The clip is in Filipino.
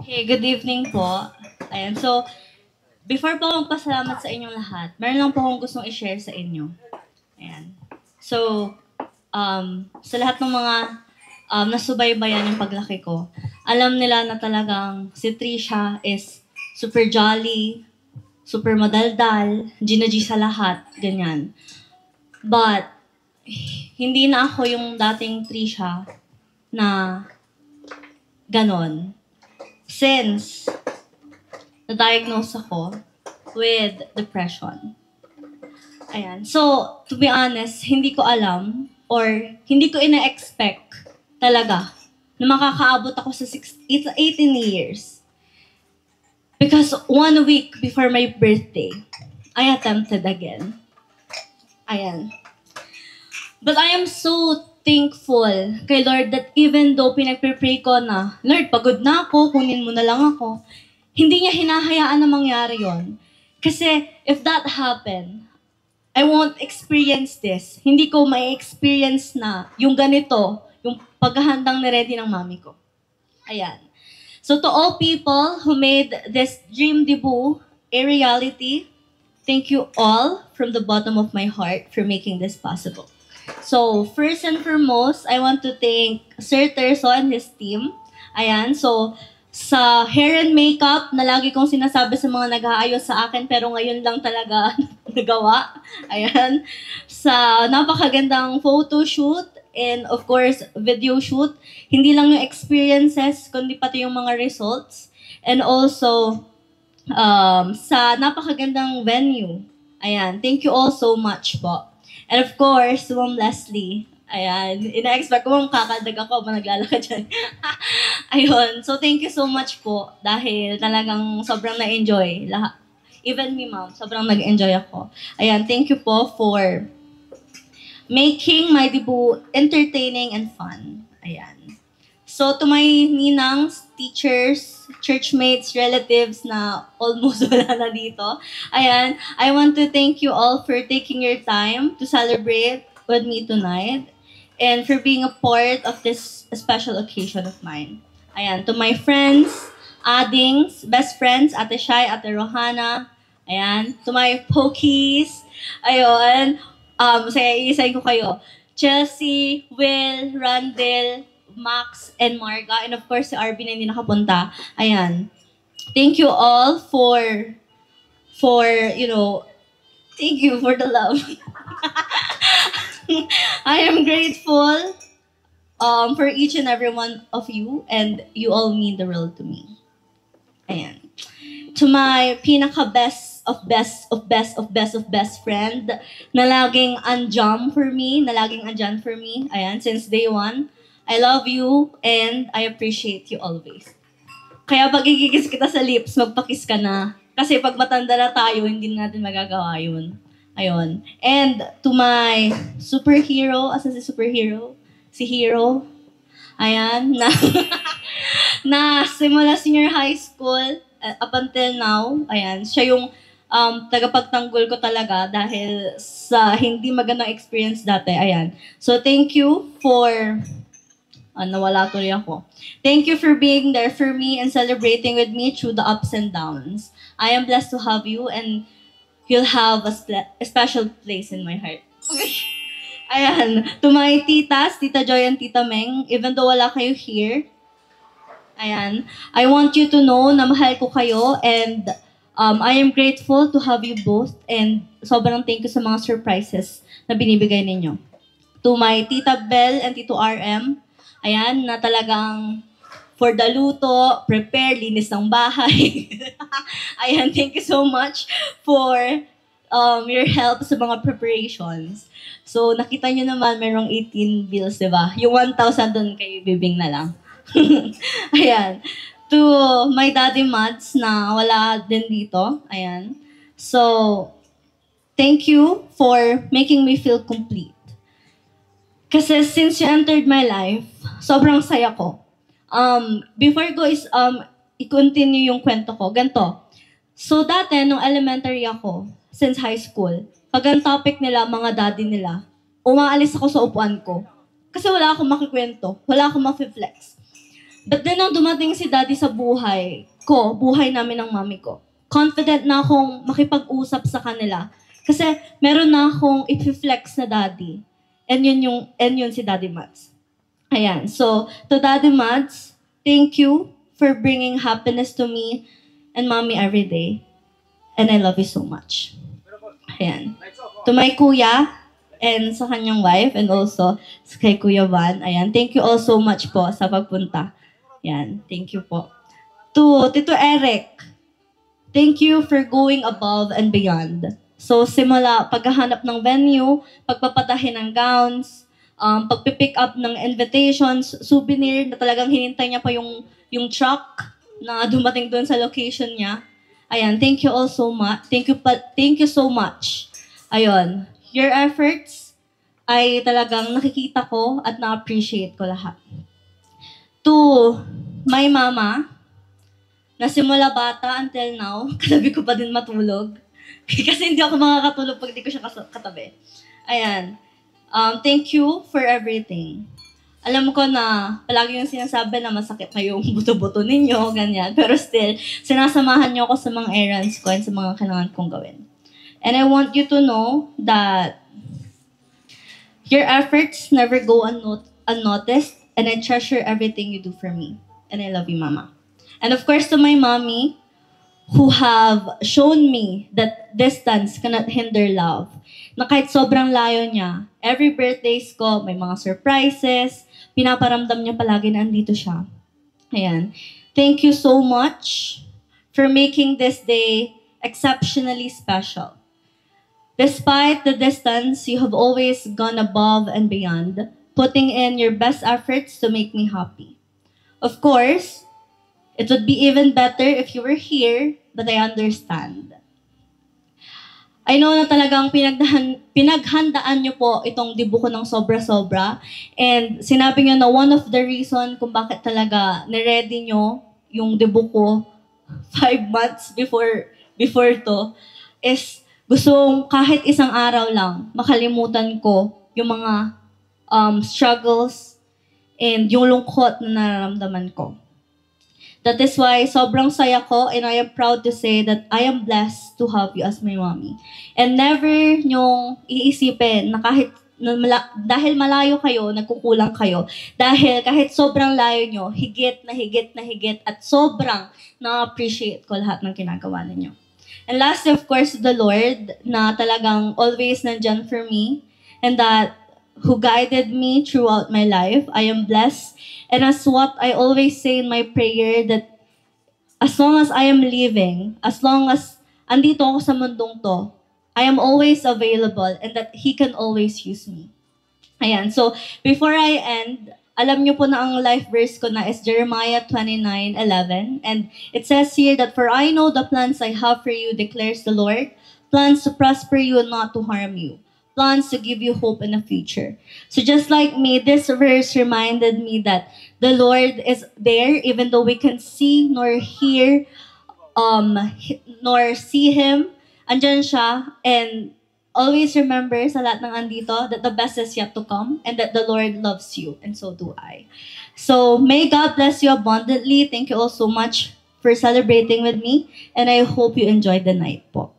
Hey, good evening po. Ayan, so, before po akong magpasalamat sa inyong lahat, meron lang po akong gustong i-share sa inyo. Ayan. So, sa lahat ng mga nasubaybayan yung paglaki ko, alam nila na talagang si Trisha is super jolly, super madaldal, Gina G sa lahat, ganyan. But, hindi na ako yung dating Trisha na ganon. Since na-diagnose ako with depression. Ayan. So, to be honest, hindi ko alam or hindi ko ina-expect talaga na makakaabot ako sa 18 years. Because 1 week before my birthday, I attempted again. Ayan. But I am so thankful kay Lord that even though pinagpipray ko na, Lord, pagod na ako, kunin mo na lang ako, hindi niya hinahayaan na mangyari yon. Kasi if that happen, I won't experience this. Hindi ko may experience na yung ganito, yung paghahandang na-ready ng mami ko. Ayan. So to all people who made this dream debut a reality, thank you all from the bottom of my heart for making this possible. So, first and foremost, I want to thank Sir Terso and his team. Ayan, so, sa hair and makeup na lagi kong sinasabi sa mga nag-aayos sa akin, pero ngayon lang talaga nagawa. Ayan, sa napakagandang photo shoot, and of course, video shoot. Hindi lang yung experiences, kundi pati yung mga results. And also, sa napakagandang venue. Ayan, thank you all so much po. And of course, Ma'am Leslie. Ayan, ina-expect ko kakadag ako ba naglalakad dyan. Ayun, so thank you so much po dahil talagang sobrang na-enjoy. Even me, ma'am, sobrang nag-enjoy ako. Ayan, thank you po for making my debut entertaining and fun. Ayan. So to my ninangs, teachers, churchmates, relatives na almost wala na dito. Ayan, I want to thank you all for taking your time to celebrate with me tonight and for being a part of this special occasion of mine. Ayan, to my friends, adings, best friends, Ate Shai, Ate Rohana. Ayan, to my pokies. Ayun, isa-isayin ko kayo. Chelsea, Will, Randall, Max, and Marga, and of course si Arvin na hindi nakapunta. Ayan. Thank you all for, thank you for the love. I am grateful for each and every one of you, and you all mean the world to me. Ayan. To my pinaka-best of best friend na laging andyan for me, ayan, since day one. I love you and I appreciate you always. Kaya pag ikikis kita sa lips, magpakis ka na. Kasi pag matanda na tayo, hindi natin magagawa yun. Ayun. And to my superhero, asa si superhero? Si Hero. Ayan, na simula senior high school, up until now, ayan, siya yung tagapagtanggol ko talaga dahil sa hindi magandang experience dati. Ayan. So thank you for nawala tuloy ako. Thank you for being there for me and celebrating with me through the ups and downs. I am blessed to have you and you'll have a special place in my heart. Ayan. To my titas, Tita Joy and Tita Meng, even though wala kayo here, ayan, I want you to know na mahal ko kayo and I am grateful to have you both and sobrang thank you sa mga surprises na binibigay ninyo. To my Tita Bell and Tito RM, ayan, na talagang for the luto, prepare, linis ng bahay. Ayan, thank you so much for your help sa mga preparations. So, nakita nyo naman, merong 18 bills, di ba? Yung 1,000 doon kay Bibing na lang. Ayan. To my daddy Mads na wala din dito. Ayan. So, thank you for making me feel complete. Kasi since you entered my life, sobrang saya ko. Before ko is i-continue yung kwento ko, ganito. So dati, nung elementary ako, since high school, pag ang topic nila, mga daddy nila, umaalis ako sa upuan ko. Kasi wala akong makikwento, wala akong ma-flex. But then, nung dumating si daddy sa buhay ko, buhay namin ng mami ko, confident na akong makipag-usap sa kanila. Kasi meron na akong i-flex na daddy. And yun si Daddy Mads. Ayan. So, to Daddy Mads, thank you for bringing happiness to me and mommy every day. And I love you so much. Ayan. To my kuya and sa kanyang wife and also sa kay Kuya Van. Ayan. Thank you all so much po sa pagpunta. Ayan. Thank you po. To Tito Eric, thank you for going above and beyond. So, simula paghahanap ng venue, pagpapatahin ng gowns, pagpipick up ng invitations, souvenir na talagang hinintay niya pa yung truck na dumating doon sa location niya. Ayan, thank you all so much. Thank you so much. Ayun, your efforts ay talagang nakikita ko at na-appreciate ko lahat. To my mama, na simula bata until now, katabi ko pa din matulog. Kasi hindi ako makakatulog pag di ko siya katabi. Ayan. Thank you for everything. Alam ko na palagi yung sinasabi na masakit na yung buto-buto ninyo, ganyan. Pero still, sinasamahan niyo ako sa mga errands ko and sa mga kailangan kong gawin. And I want you to know that your efforts never go unnoticed, and I treasure everything you do for me. And I love you, Mama. And of course, to my mommy, who have shown me that distance cannot hinder love. Na kahit sobrang layo niya, every birthdays ko, may mga surprises, pinaparamdam niya palagi na andito siya. Ayan. Thank you so much for making this day exceptionally special. Despite the distance, you have always gone above and beyond, putting in your best efforts to make me happy. Of course, it would be even better if you were here, but I understand. I know na talagang pinaghandaan niyo po itong dibu ko ng sobra-sobra. And sinabi niyo na one of the reason kung bakit talaga niready niyo yung dibu ko 5 months before to is gustong kahit isang araw lang makalimutan ko yung mga struggles and yung lungkot na nararamdaman ko. That is why sobrang saya ko and I am proud to say that I am blessed to have you as my mommy. And never nyong iisipin na dahil malayo kayo, nagkukulang kayo. Dahil kahit sobrang layo nyo, higit at sobrang na-appreciate ko lahat ng ginagawa ninyo. And last, of course, the Lord na talagang always nandyan for me and that who guided me throughout my life. I am blessed. And as what I always say in my prayer, that as long as I am living, as long as andito ako sa mundong to, I am always available and that He can always use me. Ayan. So, before I end, alam niyo po na ang life verse ko na is Jeremiah 29:11. And it says here that, "For I know the plans I have for you, declares the Lord, plans to prosper you and not to harm you. Plans to give you hope in the future." So just like me, this verse reminded me that the Lord is there even though we can see nor hear nor see Him. Andyan siya and always remember sa lahat ng andito that the best is yet to come and that the Lord loves you and so do I. So may God bless you abundantly. Thank you all so much for celebrating with me and I hope you enjoyed the night po.